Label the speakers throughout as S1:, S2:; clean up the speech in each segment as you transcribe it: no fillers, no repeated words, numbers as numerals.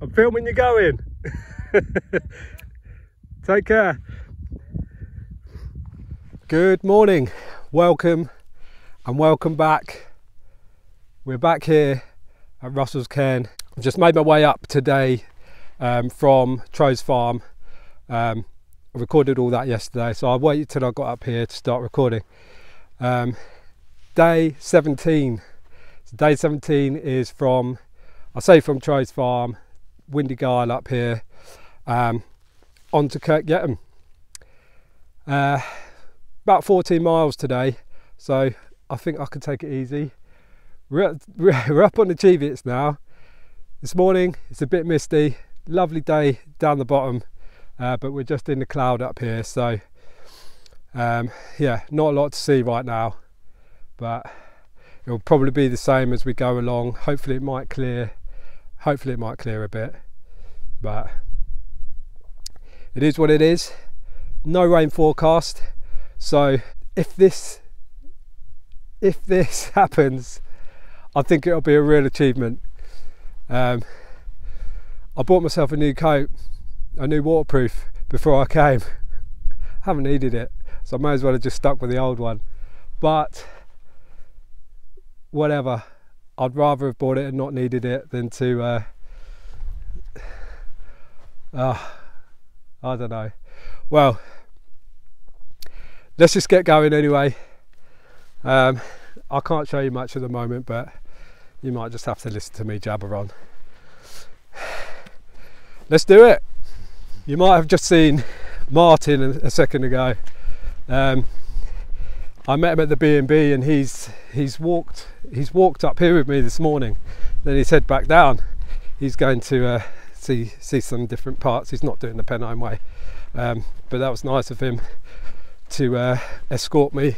S1: I'm filming you going. Take care. Good morning, welcome and welcome back. We're back here at Russell's Cairn. I've just made my way up today from Trows farm. I recorded all that yesterday, so I waited till I got up here to start recording. Day 17. So day 17 is from Trows farm, Windy Gyle up here, on to Kirk Yetholm. About 14 miles today, so I think I can take it easy. We're up on the Cheviots now. This morning it's a bit misty, lovely day down the bottom, but we're just in the cloud up here, so yeah, not a lot to see right now, but it'll probably be the same as we go along. Hopefully it might clear a bit, but it is what it is. No rain forecast, so if this happens, I think it'll be a real achievement. I bought myself a new coat, a new waterproof, before I came. Haven't needed it, so I may as well have just stuck with the old one, but whatever. I'd rather have bought it and not needed it than to I don't know. Well, let's just get going anyway. I can't show you much at the moment, but you might just have to listen to me jabber on. Let's do it. You might have just seen Martin a second ago. I met him at the B&B, and he's walked up here with me this morning. Then he's head back down. He's going to see some different parts. He's not doing the Pennine Way, but that was nice of him to escort me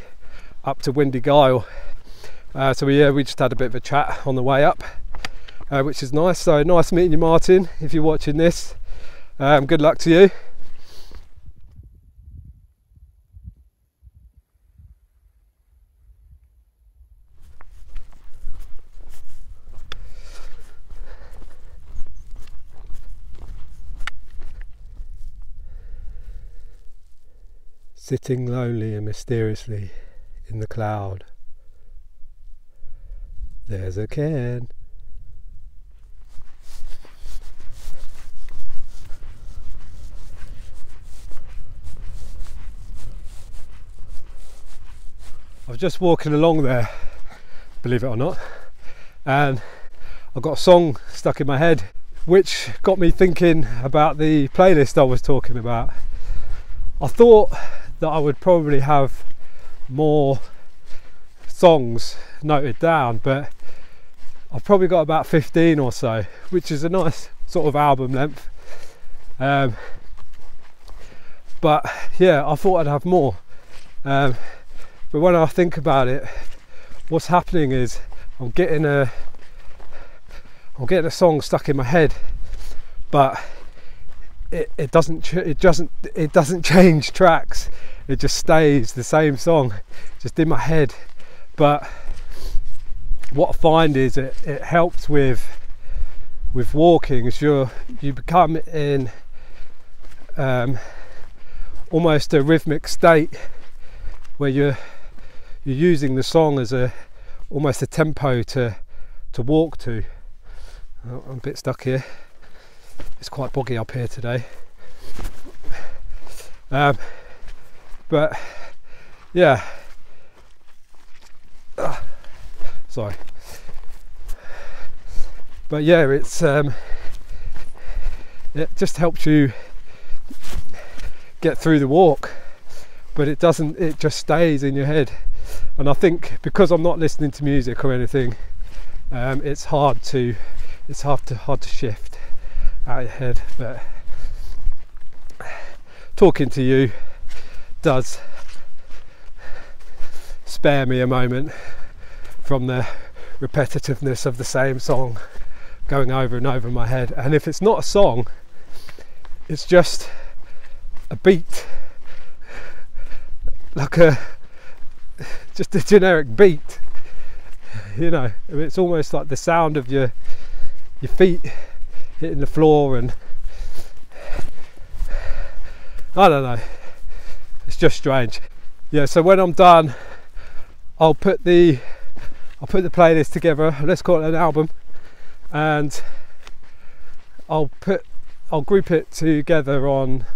S1: up to Windy Gyle. So yeah, we just had a bit of a chat on the way up, which is nice. So nice meeting you, Martin, if you're watching this. Good luck to you. Sitting lonely and mysteriously in the cloud, there's a cairn. I was just walking along there, believe it or not, and I got a song stuck in my head, which got me thinking about the playlist I was talking about. I thought that I would probably have more songs noted down, but I've probably got about 15 or so, which is a nice sort of album length. But yeah, I thought I'd have more. But when I think about it, what's happening is I'm getting a song stuck in my head, but it doesn't change tracks. It just stays the same song, just in my head. But what I find is it helps with walking, as you become in almost a rhythmic state where you're using the song as almost a tempo to walk to. Oh, I'm a bit stuck here. It's quite boggy up here today. But yeah, sorry. But yeah, it's it just helps you get through the walk, but it just stays in your head. And I think because I'm not listening to music or anything, it's hard to shift out of your head. But talking to you does spare me a moment from the repetitiveness of the same song going over and over in my head. And if it's not a song, it's just a beat, like just a generic beat, you know. It's almost like the sound of your feet hitting the floor, and I don't know, it's just strange. Yeah, so when I'm done, I'll put the playlist together, let's call it an album, and I'll group it together on,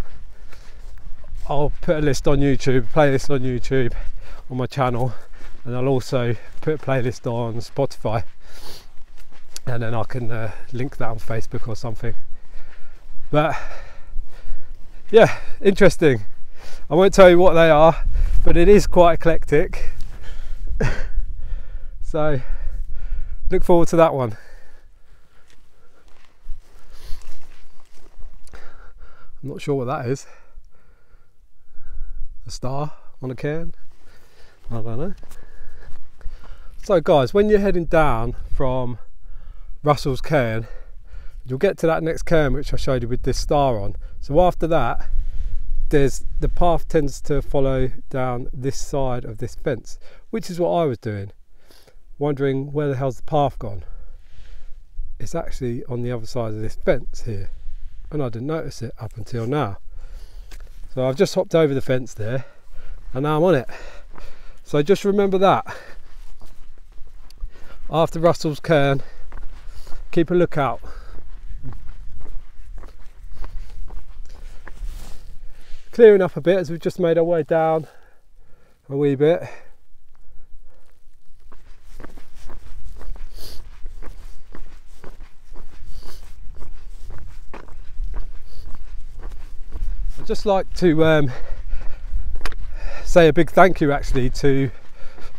S1: I'll put a list on YouTube, playlist on YouTube on my channel, and I'll also put a playlist on Spotify, and then I can link that on Facebook or something. But yeah, interesting. I won't tell you what they are, but it is quite eclectic. So look forward to that one. I'm not sure what that is. A star on a cairn? I don't know. So guys, when you're heading down from Russell's cairn, you'll get to that next cairn which I showed you with this star on. So after that, the path tends to follow down this side of this fence, which is what I was doing, wondering where the hell's the path gone. It's actually on the other side of this fence here, and I didn't notice it up until now. So I've just hopped over the fence there, and now I'm on it. So just remember that. After Russell's cairn, keep a lookout. Clearing up a bit as we've just made our way down a wee bit. I'd just like to say a big thank you actually to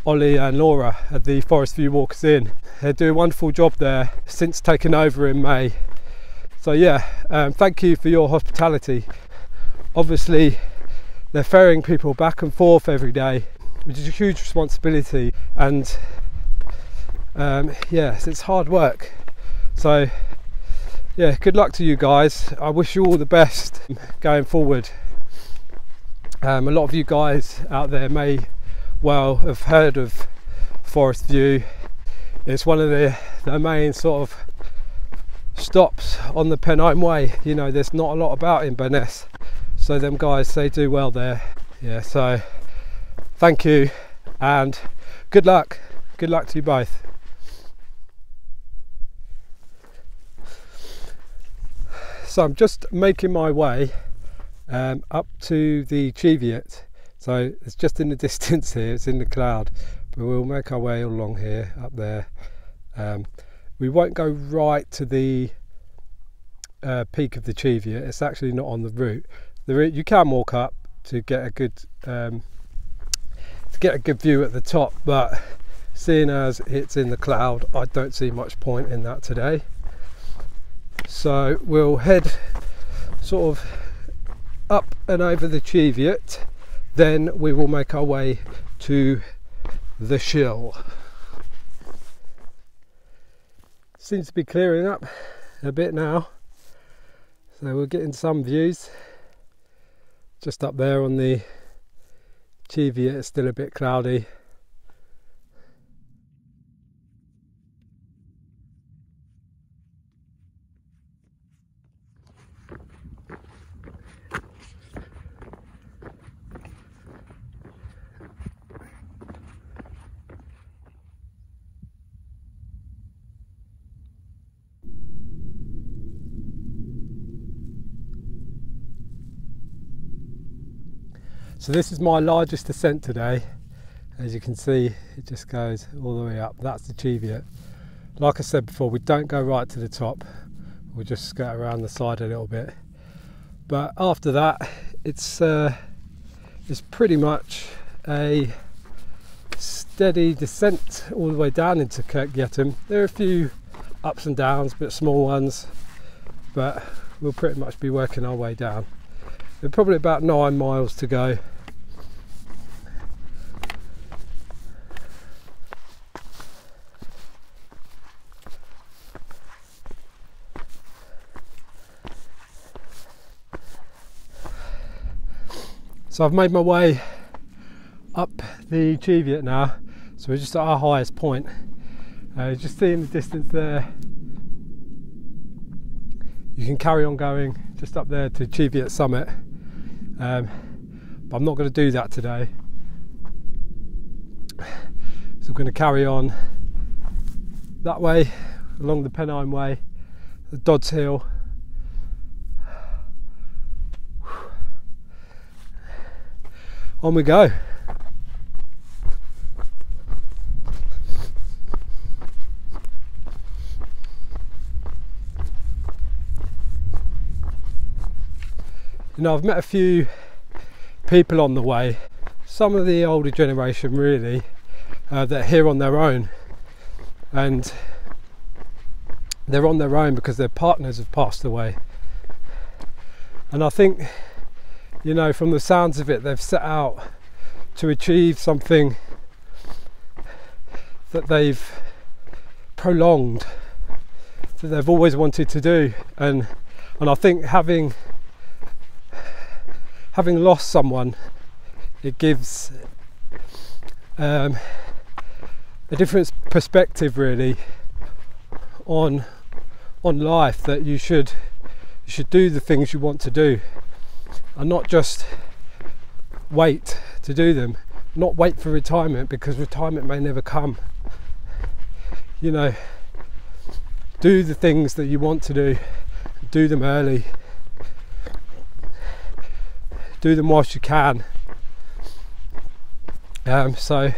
S1: Ollie and Laura at the Forest View Walkers Inn. They do a wonderful job there since taking over in May. So yeah, thank you for your hospitality. Obviously they're ferrying people back and forth every day, which is a huge responsibility, and yes, it's hard work. So yeah, good luck to you guys. I wish you all the best going forward. A lot of you guys out there may well have heard of Forest View. It's one of the main sort of stops on the Pennine Way. You know, there's not a lot about in Burness, so them guys, they do well there. Yeah, so thank you and good luck to you both. So I'm just making my way up to the Cheviot. So it's just in the distance here, it's in the cloud, but we'll make our way along here, up there. We won't go right to the peak of the Cheviot. It's actually not on the route. You can walk up to get a good view at the top, but seeing as it's in the cloud, I don't see much point in that today. So we'll head sort of up and over the Cheviot, then we will make our way to the Shill. Seems to be clearing up a bit now, so we're getting some views. Just up there on the Cheviot, it's still a bit cloudy. So this is my largest ascent today. As you can see, it just goes all the way up. That's the Cheviot. Like I said before, we don't go right to the top. We'll just skirt around the side a little bit. But after that, it's pretty much a steady descent all the way down into Kirk Yetholm. There are a few ups and downs, but small ones. But we'll pretty much be working our way down. There's probably about 9 miles to go. So I've made my way up the Cheviot now, so we're just at our highest point. Just seeing the distance there, you can carry on going just up there to Cheviot summit, but I'm not going to do that today. So I'm going to carry on that way along the Pennine Way, the Dodds Hill. On we go. You know, I've met a few people on the way, some of the older generation really, that are here on their own, and they're on their own because their partners have passed away. And I think, you know, from the sounds of it, they've set out to achieve something that they've prolonged, that they've always wanted to do. And I think having lost someone, it gives a different perspective really on life, that you should do the things you want to do and not just wait to do them, not wait for retirement, because retirement may never come. You know, do the things that you want to do them early, do them whilst you can. So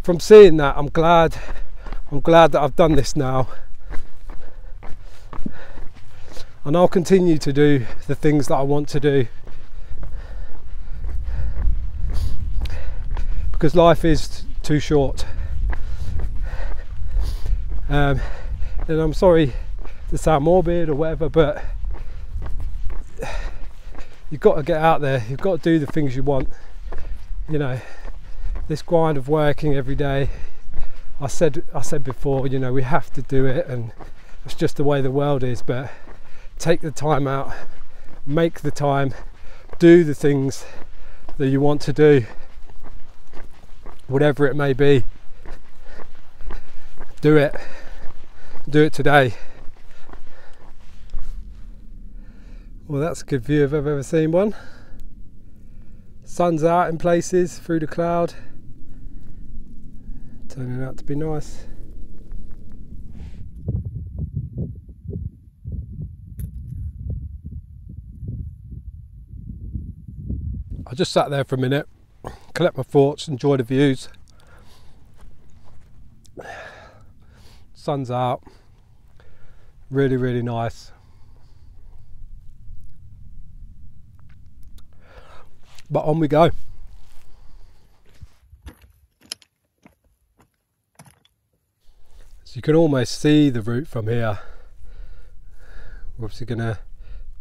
S1: from seeing that, I'm glad that I've done this now, and I'll continue to do the things that I want to do, because life is too short. And I'm sorry to sound morbid or whatever, but you've got to get out there, you've got to do the things you want. You know, this grind of working every day, I said before, you know, we have to do it, and it's just the way the world is. But take the time out, make the time, do the things that you want to do, whatever it may be. Do it today. Well, that's a good view if I've ever seen one. Sun's out in places through the cloud, turning out to be nice. I just sat there for a minute, collect my thoughts, enjoy the views. Sun's out, really, really nice. But on we go. So you can almost see the route from here. We're obviously going to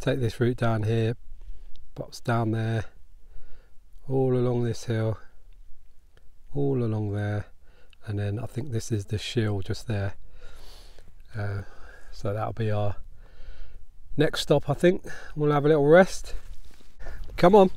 S1: take this route down here, pops down there, all along this hill, all along there, and then I think this is the shield just there. So that'll be our next stop, I think. We'll have a little rest. Come on.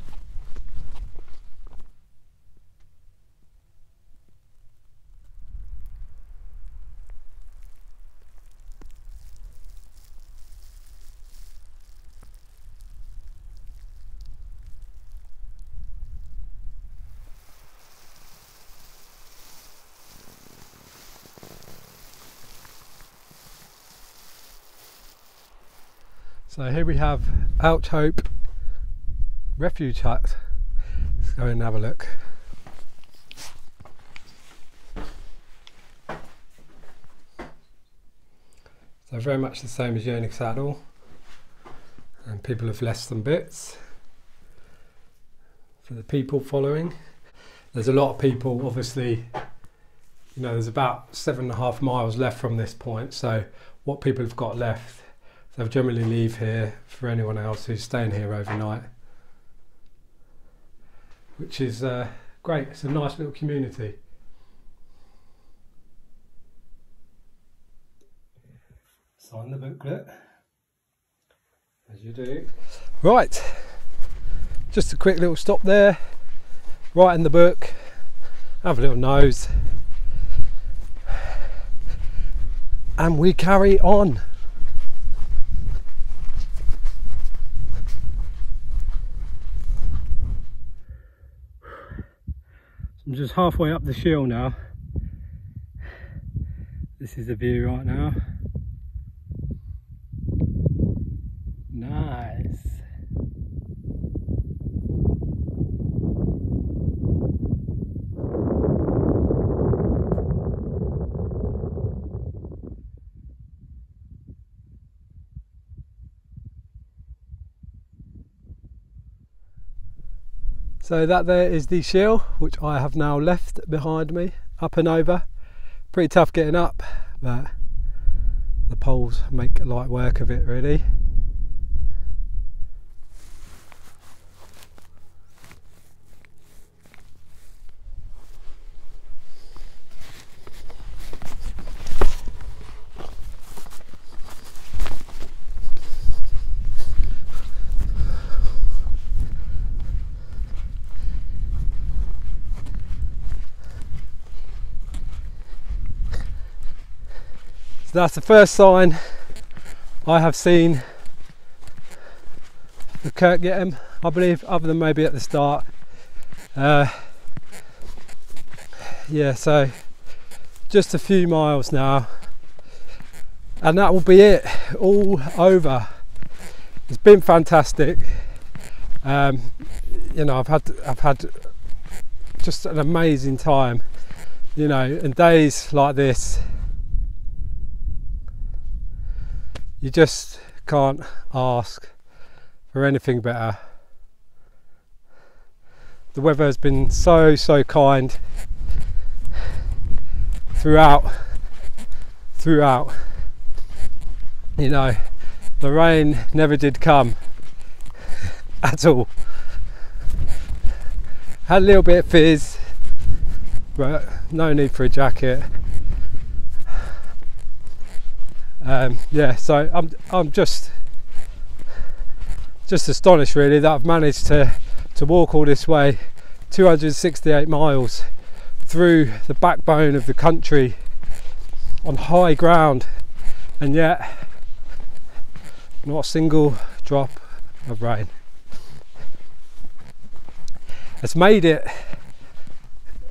S1: So here we have Ouch Hope Refuge Hut. Let's go and have a look. So very much the same as Yetholm Saddle, and people have left some bits for the people following. There's a lot of people, obviously, you know, there's about 7.5 miles left from this point, so what people have got left, they'll generally leave here for anyone else who's staying here overnight, which is great. It's a nice little community. Sign the booklet, as you do. Right, just a quick little stop there, right in the book, have a little nose, and we carry on. I'm just halfway up the shield now. This is the view right now. Nice. So that there is the shield, which I have now left behind me, up and over. Pretty tough getting up, but the poles make light work of it really. That's the first sign I have seen of Kirk Yetholm, I believe, other than maybe at the start. Yeah, so just a few miles now, and that will be it, all over. It's been fantastic. You know, I've had just an amazing time. You know, and days like this, you just can't ask for anything better. The weather has been so kind throughout. You know, the rain never did come at all. Had a little bit of fizz, but no need for a jacket. Yeah, so I'm just astonished really that I've managed to walk all this way, 268 miles through the backbone of the country on high ground, and yet not a single drop of rain. It's made it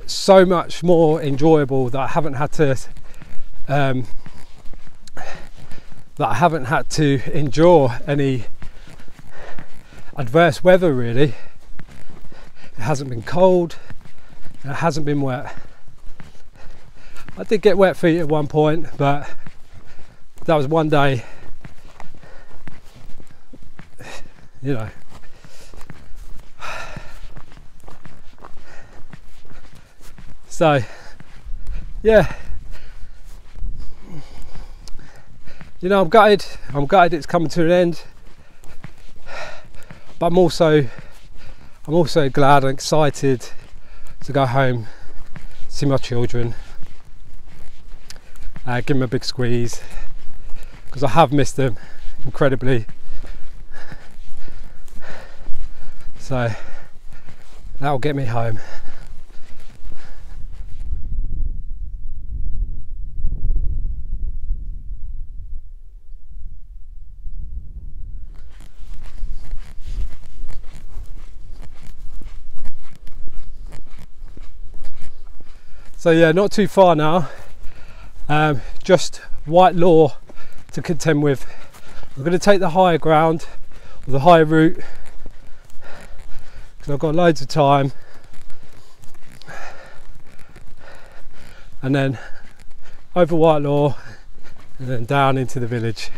S1: so much more enjoyable that I haven't had to endure any adverse weather really. It hasn't been cold, it hasn't been wet. I did get wet feet at one point, but that was one day, you know. So yeah, you know, I'm gutted it's coming to an end, but I'm also glad and excited to go home, see my children, give them a big squeeze, because I have missed them incredibly. So that'll get me home. So yeah, not too far now, just Whitelaw to contend with. I'm going to take the higher ground, or the higher route, because I've got loads of time, and then over Whitelaw and then down into the village.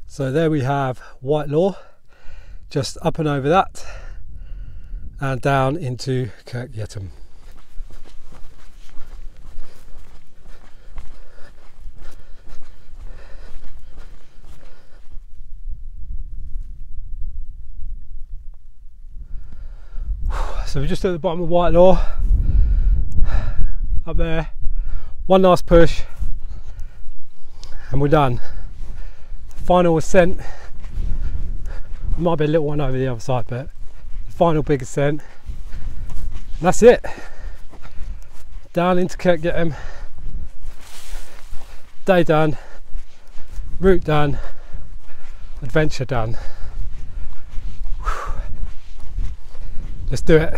S1: So there we have Whitelaw, just up and over that, and down into Kirk Yetholm. So we're just at the bottom of Whitelaw, up there, one last push, and we're done. Final ascent There might be a little one over the other side, but the final big ascent. And that's it. Down into Kirk, Yetholm. Day done. Route done. Adventure done. Whew. Let's do it.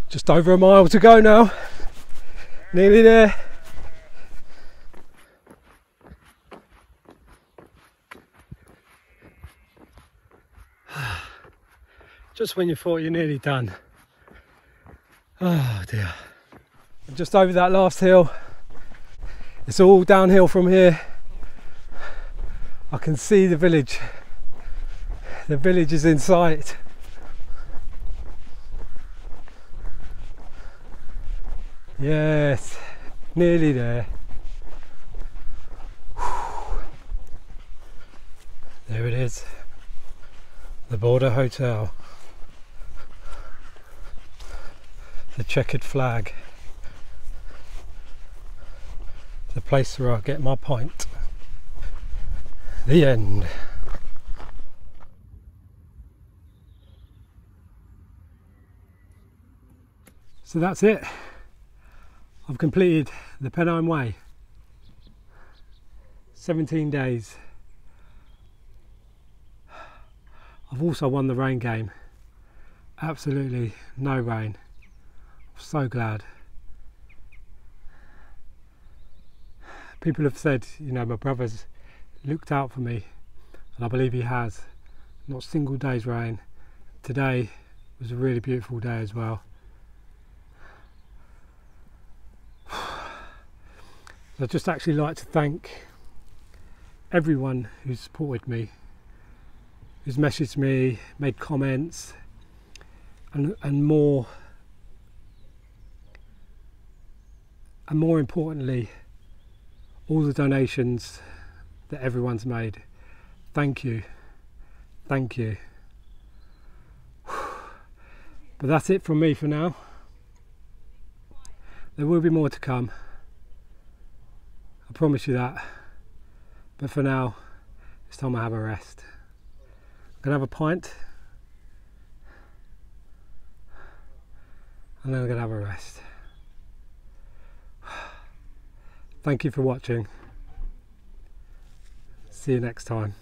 S1: Just over a mile to go now. Nearly there. Just when you thought you're nearly done. Oh dear. Just over that last hill. It's all downhill from here. I can see the village. The village is in sight. Yes, nearly there. Whew. There it is, the Border Hotel, the checkered flag, the place where I get my pint. The end. So that's it. I've completed the Pennine Way. 17 days. I've also won the rain game. Absolutely no rain. I'm so glad. People have said, you know, my brother's looked out for me, and I believe he has. Not a single day's rain. Today was a really beautiful day as well. I'd just actually like to thank everyone who's supported me, who's messaged me, made comments, and more importantly, all the donations that everyone's made. Thank you. Thank you. But that's it from me for now. There will be more to come. I promise you that. But for now, it's time I have a rest. I'm going to have a pint. And then I'm going to have a rest. Thank you for watching. See you next time.